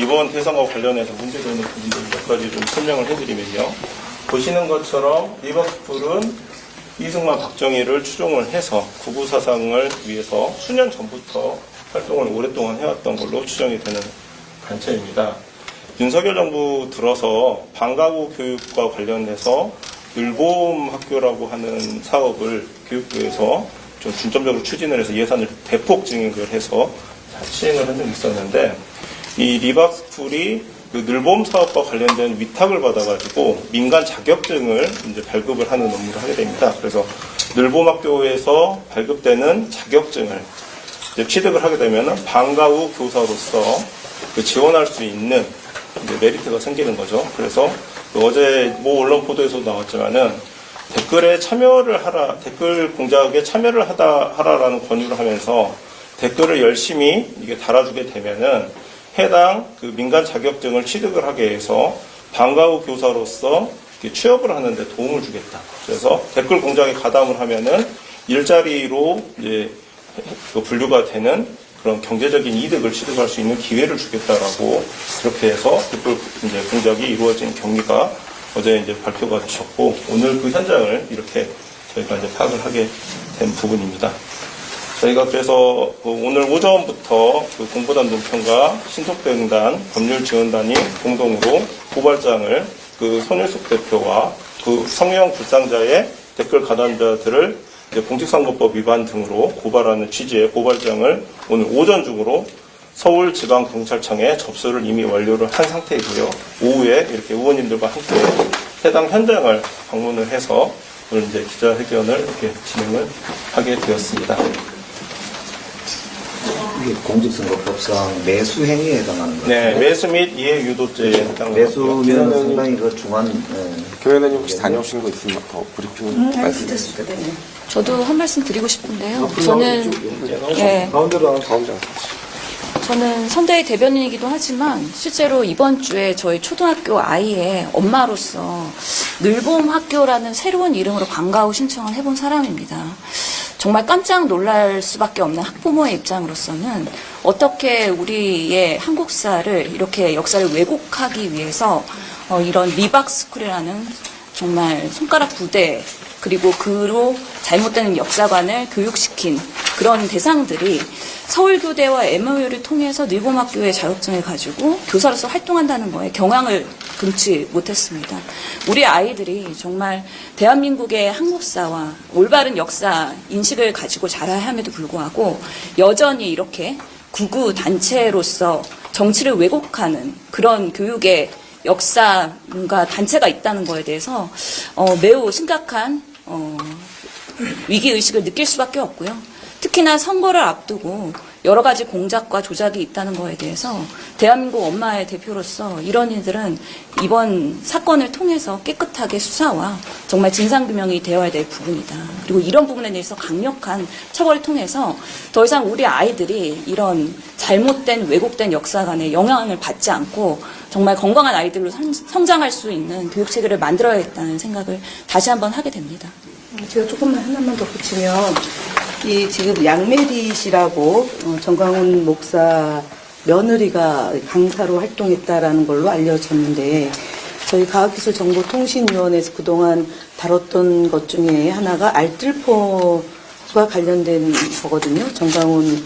이번 대상과 관련해서 문제되는 부분들 몇 가지 좀 설명을 해드리면요. 보시는 것처럼 리버스쿨은 이승만 박정희를 추종을 해서 구구 사상을 위해서 수년 전부터 활동을 오랫동안 해왔던 걸로 추정이 되는 단체입니다. 윤석열 정부 들어서 방과후 교육과 관련해서 늘봄 학교라고 하는 사업을 교육부에서 좀 중점적으로 추진을 해서 예산을 대폭 증액을 해서 시행을 한 적이 있었는데, 이 리박스쿨이 그 늘봄 사업과 관련된 위탁을 받아가지고 민간 자격증을 이제 발급을 하는 업무를 하게 됩니다. 그래서 늘봄 학교에서 발급되는 자격증을 이제 취득을 하게 되면 방과후 교사로서 그 지원할 수 있는 이제 메리트가 생기는 거죠. 그래서 어제 모 언론 보도에서 나왔지만은 댓글에 참여를 하라, 댓글 공작에 참여를 하라라는 권유를 하면서 댓글을 열심히 이게 달아주게 되면은 해당 그 민간 자격증을 취득을 하게 해서 방과후 교사로서 취업을 하는데 도움을 주겠다. 그래서 댓글 공작에 가담을 하면은 일자리로 이제 분류가 되는 그런 경제적인 이득을 취득할 수 있는 기회를 주겠다라고 그렇게 해서 댓글 이제 공작이 이루어진 경위가 어제 이제 발표가 되셨고, 오늘 그 현장을 이렇게 저희가 이제 파악을 하게 된 부분입니다. 저희가 그래서 오늘 오전부터 그 공보단 논평과 신속대응단, 법률지원단이 공동으로 고발장을 그 손일숙 대표와 그 성형 불상자의 댓글 가담자들을 공직선거법 위반 등으로 고발하는 취지의 고발장을 오늘 오전 중으로 서울지방경찰청에 접수를 이미 완료를 한 상태이고요. 오후에 이렇게 의원님들과 함께 해당 현장을 방문을 해서 오늘 이제 기자회견을 이렇게 진행을 하게 되었습니다. 이게 공직선거법상 매수 행위에 해당하는 거죠? 네, 매수 및 이해 유도죄에 해당하는 매수면 상당히 그 중한. 교회는 혹시 다녀오신 거 있으면 더 브리핑 말씀해주세요. 네. 저도 한 말씀 드리고 싶은데요. 저는 가운데로 가운데. 저는 선대위 대변인이기도 하지만 실제로 이번 주에 저희 초등학교 아이의 엄마로서 늘봄 학교라는 새로운 이름으로 방과후 신청을 해본 사람입니다. 정말 깜짝 놀랄 수밖에 없는 학부모의 입장으로서는 어떻게 우리의 한국사를 이렇게 역사를 왜곡하기 위해서 이런 리박스쿨이라는 정말 손가락 부대, 그리고 그로 잘못된 역사관을 교육시킨 그런 대상들이 서울교대와 MOU를 통해서 늘봄학교의 자격증을 가지고 교사로서 활동한다는 거에 경악을 금치 못했습니다. 우리 아이들이 정말 대한민국의 한국사와 올바른 역사 인식을 가지고 자라야 함에도 불구하고 여전히 이렇게 구구 단체로서 정치를 왜곡하는 그런 교육의 역사가 단체가 있다는 거에 대해서 매우 심각한 위기의식을 느낄 수밖에 없고요. 특히나 선거를 앞두고 여러 가지 공작과 조작이 있다는 거에 대해서 대한민국 엄마의 대표로서 이런 일들은 이번 사건을 통해서 깨끗하게 수사와 정말 진상규명이 되어야 될 부분이다. 그리고 이런 부분에 대해서 강력한 처벌을 통해서 더 이상 우리 아이들이 이런 잘못된 왜곡된 역사관에 영향을 받지 않고 정말 건강한 아이들로 성장할 수 있는 교육체계를 만들어야겠다는 생각을 다시 한번 하게 됩니다. 제가 조금만 하나만 더 붙이면, 이 지금 양메리 씨라고 정광훈 목사 며느리가 강사로 활동했다라는 걸로 알려졌는데, 저희 과학기술정보통신위원회에서 그동안 다뤘던 것 중에 하나가 알뜰폰과 관련된 거거든요. 정광훈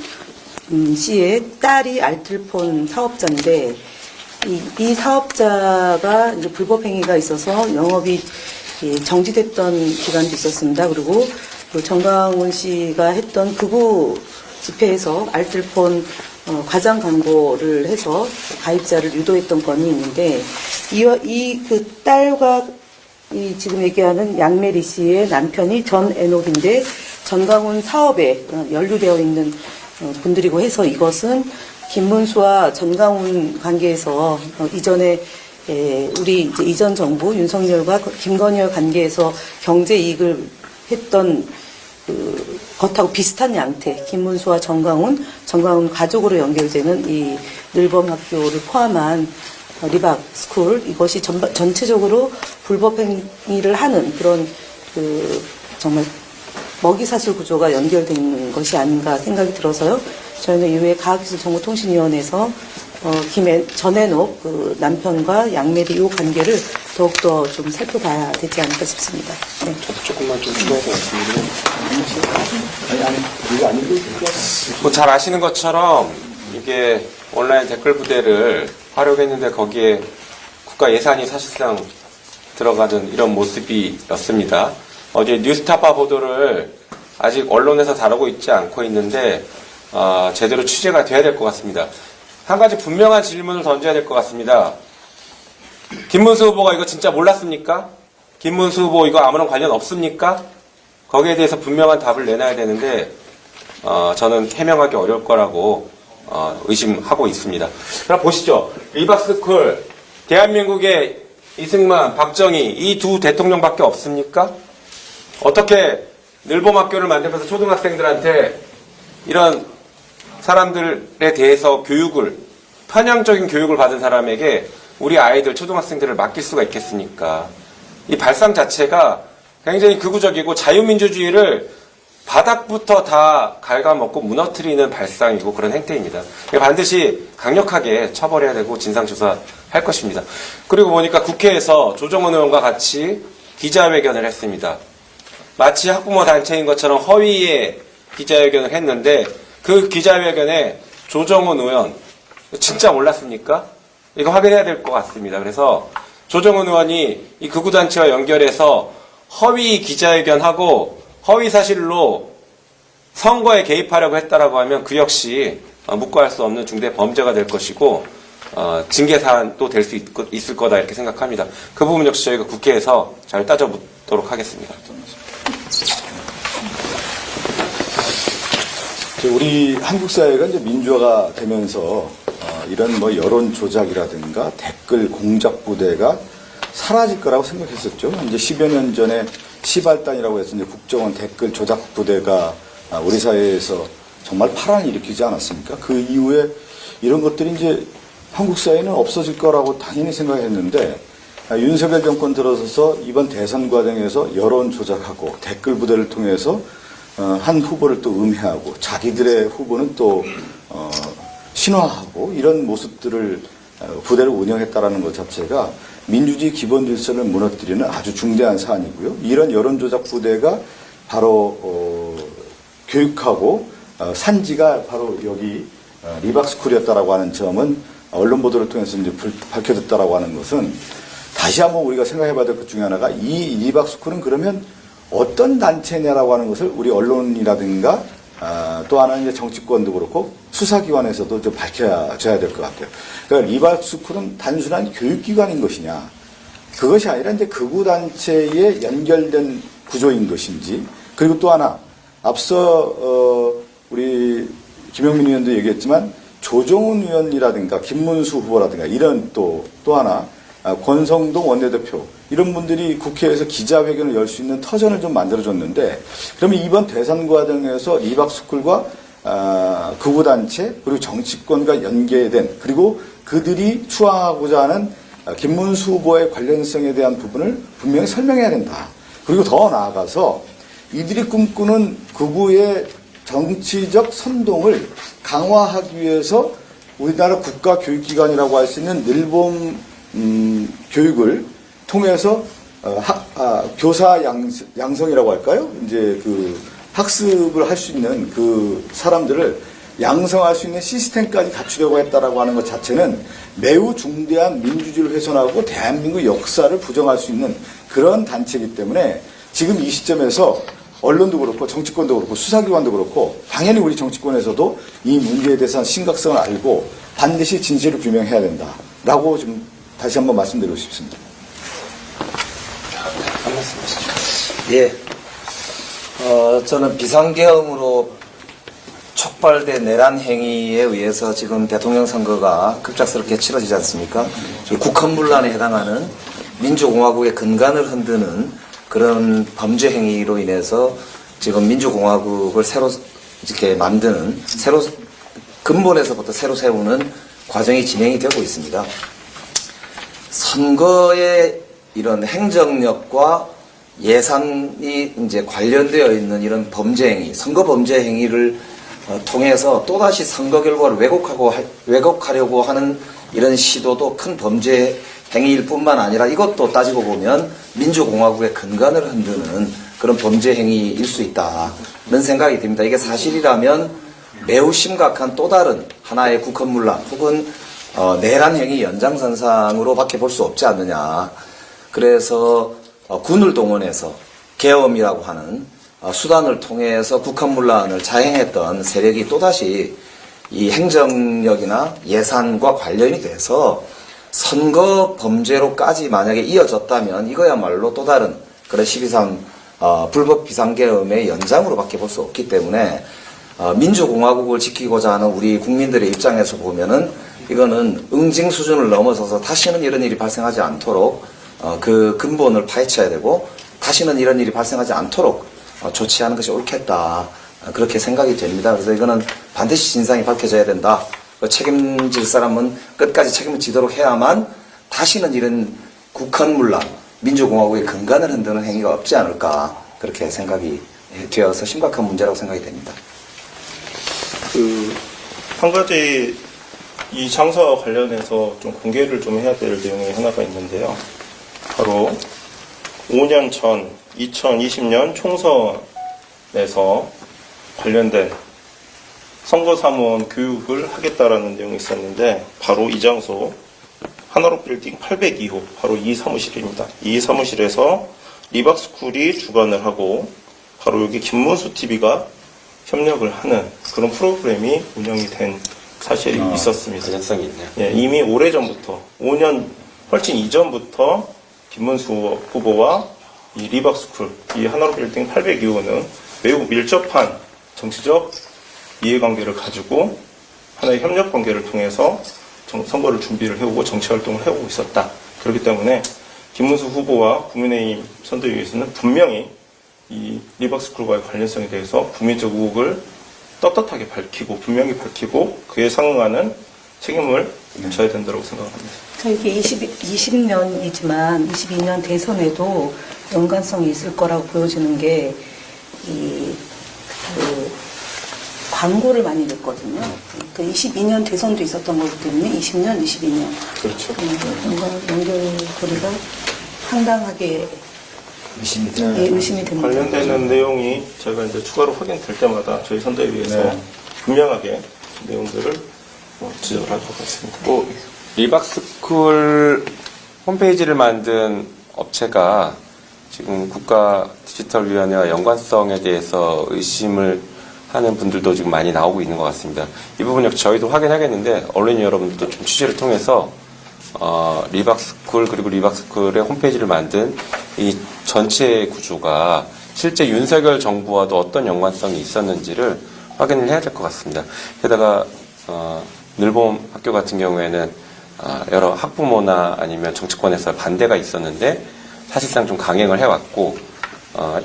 씨의 딸이 알뜰폰 사업자인데, 이 사업자가 이제 불법행위가 있어서 영업이 정지됐던 기간도 있었습니다. 그리고 정광훈 씨가 했던 극우 집회에서 알뜰폰 과장 광고를 해서 가입자를 유도했던 건이 있는데, 이 그 딸과 이 지금 얘기하는 양메리 씨의 남편이 전 에녹인데 정광훈 사업에 연루되어 있는 분들이고 해서 이것은 김문수와 정광훈 관계에서 이전에 우리 이제 이전 정부 윤석열과 김건희와 관계에서 경제 이익을 했던 것하고 비슷한 양태, 김문수와 정광훈 가족으로 연결되는 이 늘봄 학교를 포함한 리박스쿨, 이것이 전체적으로 불법 행위를 하는 그런 정말 먹이사슬 구조가 연결된 것이 아닌가 생각이 들어서요. 저희는 이후에 과학기술정보통신위원회에서 전해녹 그 남편과 양메리 이 관계를 더욱더 좀 살펴봐야 되지 않을까 싶습니다. 네. 저도 조금만 좀 추가해서 말씀드리면. 뭐 잘 아시는 것처럼 이게 온라인 댓글 부대를 활용했는데 거기에 국가 예산이 사실상 들어가는 이런 모습이었습니다. 어제 뉴스타파 보도를 아직 언론에서 다루고 있지 않고 있는데 제대로 취재가 돼야 될 것 같습니다. 한 가지 분명한 질문을 던져야 될 것 같습니다. 김문수 후보가 이거 진짜 몰랐습니까? 김문수 후보 이거 아무런 관련 없습니까? 거기에 대해서 분명한 답을 내놔야 되는데 저는 해명하기 어려울 거라고 의심하고 있습니다. 그럼 보시죠. 리박스쿨 대한민국의 이승만, 박정희 이 두 대통령밖에 없습니까? 어떻게 늘봄학교를 만들면서 초등학생들한테 이런 사람들에 대해서 편향적인 교육을 받은 사람에게 우리 아이들, 초등학생들을 맡길 수가 있겠습니까? 이 발상 자체가 굉장히 극우적이고 자유민주주의를 바닥부터 다 갉아먹고 무너뜨리는 발상이고 그런 행태입니다. 반드시 강력하게 처벌해야 되고 진상조사할 것입니다. 그리고 보니까 국회에서 조정원 의원과 같이 기자회견을 했습니다. 마치 학부모 단체인 것처럼 허위의 기자회견을 했는데 그 기자회견에 조정원 의원 진짜 몰랐습니까? 이거 확인해야 될 것 같습니다. 그래서 조정원 의원이 이 극우단체와 연결해서 허위 기자회견하고 허위 사실로 선거에 개입하려고 했다라고 하면 그 역시 묵과할 수 없는 중대 범죄가 될 것이고 징계 사안도 될 수 있을 거다 이렇게 생각합니다. 그 부분 역시 저희가 국회에서 잘 따져보도록 하겠습니다. 우리 한국 사회가 이제 민주화가 되면서 이런 뭐 여론 조작이라든가 댓글 공작 부대가 사라질 거라고 생각했었죠. 이제 10여 년 전에 시발단이라고 해서 이제 국정원 댓글 조작 부대가 우리 사회에서 정말 파란을 일으키지 않았습니까? 그 이후에 이런 것들이 이제 한국 사회는 없어질 거라고 당연히 생각했는데 윤석열 정권 들어서서 이번 대선 과정에서 여론 조작하고 댓글 부대를 통해서 한 후보를 또 음해하고 자기들의 후보는 또 신화하고 이런 모습들을 부대를 운영했다라는 것 자체가 민주주의 기본 질서를 무너뜨리는 아주 중대한 사안이고요. 이런 여론 조작 부대가 바로 교육하고 산지가 바로 여기 리박스쿨이었다라고 하는 점은 언론 보도를 통해서 이제 밝혀졌다라고 하는 것은 다시 한번 우리가 생각해봐야 될 것 중에 하나가 이 리박스쿨은 그러면 어떤 단체냐라고 하는 것을 우리 언론이라든가 또 하나는 이제 정치권도 그렇고 수사기관에서도 좀 밝혀져야 될 것 같아요. 그러니까 리박스쿨은 단순한 교육기관인 것이냐, 그것이 아니라 이제 극우단체에 연결된 구조인 것인지, 그리고 또 하나 앞서 우리 김영민 의원도 얘기했지만 조정훈 의원이라든가 김문수 후보라든가 이런 또 하나 권성동 원내대표 이런 분들이 국회에서 기자회견을 열 수 있는 터전을 좀 만들어줬는데, 그러면 이번 대선 과정에서 리박스쿨과 극우단체 그리고 정치권과 연계된, 그리고 그들이 추앙하고자 하는 김문수 후보의 관련성에 대한 부분을 분명히 설명해야 된다. 그리고 더 나아가서 이들이 꿈꾸는 극우의 정치적 선동을 강화하기 위해서 우리나라 국가교육기관이라고 할 수 있는 늘봄 교육을 통해서 교사 양성이라고 할까요? 이제 그 학습을 할 수 있는 그 사람들을 양성할 수 있는 시스템까지 갖추려고 했다라고 하는 것 자체는 매우 중대한 민주주의를 훼손하고 대한민국 역사를 부정할 수 있는 그런 단체이기 때문에 지금 이 시점에서 언론도 그렇고 정치권도 그렇고 수사기관도 그렇고 당연히 우리 정치권에서도 이 문제에 대해서 심각성을 알고 반드시 진실을 규명해야 된다라고 좀 다시 한번 말씀드리고 싶습니다. 예. 저는 비상계엄으로 촉발된 내란 행위에 의해서 지금 대통령 선거가 급작스럽게 치러지지 않습니까? 국헌문란에 해당하는 민주공화국의 근간을 흔드는 그런 범죄 행위로 인해서 지금 민주공화국을 새로 이렇게 만드는, 새로 근본에서부터 새로 세우는 과정이 진행이 되고 있습니다. 선거의 이런 행정력과 예산이 이제 관련되어 있는 이런 범죄 행위, 선거 범죄 행위를 통해서 또다시 선거 결과를 왜곡하려고 하는 이런 시도도 큰 범죄 행위일 뿐만 아니라 이것도 따지고 보면 민주공화국의 근간을 흔드는 그런 범죄 행위일 수 있다는 생각이 듭니다. 이게 사실이라면 매우 심각한 또 다른 하나의 국헌문란 혹은 내란 행위 연장선상으로밖에 볼 수 없지 않느냐. 그래서 군을 동원해서 계엄이라고 하는 수단을 통해서 국헌문란을 자행했던 세력이 또다시 이 행정력이나 예산과 관련이 돼서 선거 범죄로까지 만약에 이어졌다면 이거야말로 또 다른 그런 12.3 불법 비상계엄의 연장으로밖에 볼 수 없기 때문에 민주공화국을 지키고자 하는 우리 국민들의 입장에서 보면은 이거는 응징 수준을 넘어서서 다시는 이런 일이 발생하지 않도록 그 근본을 파헤쳐야 되고 다시는 이런 일이 발생하지 않도록 조치하는 것이 옳겠다. 그렇게 생각이 됩니다. 그래서 이거는 반드시 진상이 밝혀져야 된다. 책임질 사람은 끝까지 책임을 지도록 해야만 다시는 이런 국헌문란, 민주공화국의 근간을 흔드는 행위가 없지 않을까. 그렇게 생각이 되어서 심각한 문제라고 생각이 됩니다. 한 가지 이 장사와 관련해서 좀 공개를 좀 해야 될 내용이 하나가 있는데요. 바로 5년 전 2020년 총선에서 관련된 선거사무원 교육을 하겠다라는 내용이 있었는데 바로 이 장소 하나로 빌딩 802호 바로 이 사무실입니다. 이 사무실에서 리박스쿨이 주관을 하고 바로 여기 김문수 TV가 협력을 하는 그런 프로그램이 운영이 된 사실이 있었습니다. 가능성이 있네요. 예, 이미 오래전부터 5년 훨씬 이전부터 김문수 후보와 이 리박스쿨, 이 하나로 빌딩 802호는 매우 밀접한 정치적 이해관계를 가지고 하나의 협력 관계를 통해서 선거를 준비를 해오고 정치활동을 해오고 있었다. 그렇기 때문에 김문수 후보와 국민의힘 선대위에서는 분명히 이 리박스쿨과의 관련성에 대해서 국민적 의혹을 떳떳하게 밝히고 분명히 밝히고 그에 상응하는 책임을 져야 된다고 생각합니다. 이게 20년이지만 22년 대선에도 연관성이 있을 거라고 보여지는 게 광고를 많이 냈거든요. 그 22년 대선도 있었던 거기 때문에 20년, 22년. 그렇죠. 연결고리가 상당하게 의심이 의심이 됩니다. 관련되는 내용이 제가 이제 추가로 확인될 때마다 저희 선대위에서 분명하게 내용들을 지적을 하도록 하겠습니다. 리박스쿨 홈페이지를 만든 업체가 지금 국가디지털위원회와 연관성에 대해서 의심을 하는 분들도 지금 많이 나오고 있는 것 같습니다. 이 부분 역시 저희도 확인하겠는데 언론인 여러분들도 좀 취재를 통해서 리박스쿨 그리고 리박스쿨의 홈페이지를 만든 이 전체 구조가 실제 윤석열 정부와도 어떤 연관성이 있었는지를 확인을 해야 될 것 같습니다. 게다가 늘봄 학교 같은 경우에는 여러 학부모나 아니면 정치권에서 반대가 있었는데 사실상 좀 강행을 해왔고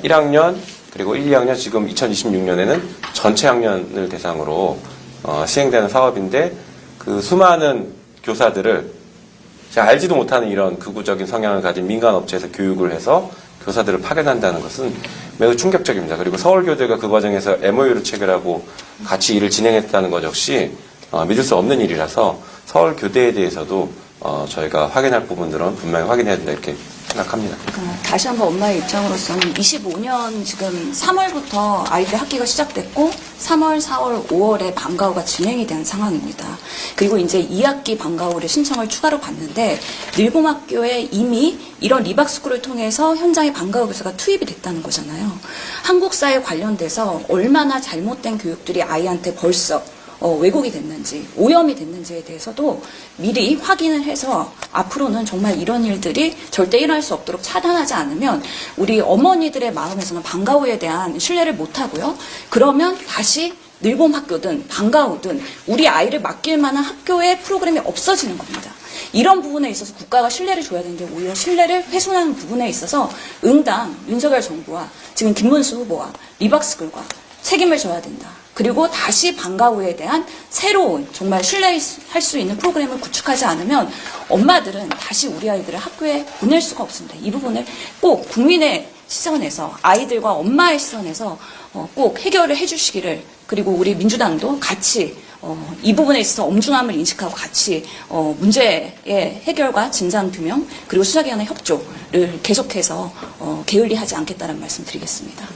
1학년 그리고 1, 2학년 지금 2026년에는 전체 학년을 대상으로 시행되는 사업인데 그 수많은 교사들을 제가 알지도 못하는 이런 극우적인 성향을 가진 민간 업체에서 교육을 해서 교사들을 파견한다는 것은 매우 충격적입니다. 그리고 서울교대가 그 과정에서 MOU를 체결하고 같이 일을 진행했다는 것 역시 믿을 수 없는 일이라서 서울교대에 대해서도 저희가 확인할 부분들은 분명히 확인해야 된다 이렇게 생각합니다. 다시 한번 엄마의 입장으로서는 25년 지금 3월부터 아이들 학기가 시작됐고 3월, 4월, 5월에 방과 후가 진행이 된 상황입니다. 그리고 이제 2학기 방과 후를 신청을 추가로 받는데 늘봄학교에 이미 이런 리박스쿨을 통해서 현장에 방과 후 교사가 투입이 됐다는 거잖아요. 한국사에 관련돼서 얼마나 잘못된 교육들이 아이한테 벌써 왜곡이 됐는지, 오염이 됐는지에 대해서도 미리 확인을 해서 앞으로는 정말 이런 일들이 절대 일어날 수 없도록 차단하지 않으면 우리 어머니들의 마음에서는 방과 후에 대한 신뢰를 못하고요. 그러면 다시 늘봄 학교든 방과 후든 우리 아이를 맡길 만한 학교의 프로그램이 없어지는 겁니다. 이런 부분에 있어서 국가가 신뢰를 줘야 되는데 오히려 신뢰를 훼손하는 부분에 있어서 응당 윤석열 정부와 지금 김문수 후보와 리박스쿨과 책임을 져야 된다. 그리고 다시 방과 후에 대한 새로운 정말 신뢰할 수 있는 프로그램을 구축하지 않으면 엄마들은 다시 우리 아이들을 학교에 보낼 수가 없습니다. 이 부분을 꼭 국민의 시선에서 아이들과 엄마의 시선에서 꼭 해결을 해주시기를 그리고 우리 민주당도 같이 이 부분에 있어서 엄중함을 인식하고 같이 문제의 해결과 진상 규명 그리고 수사기관의 협조를 계속해서 게을리하지 않겠다는 말씀 드리겠습니다.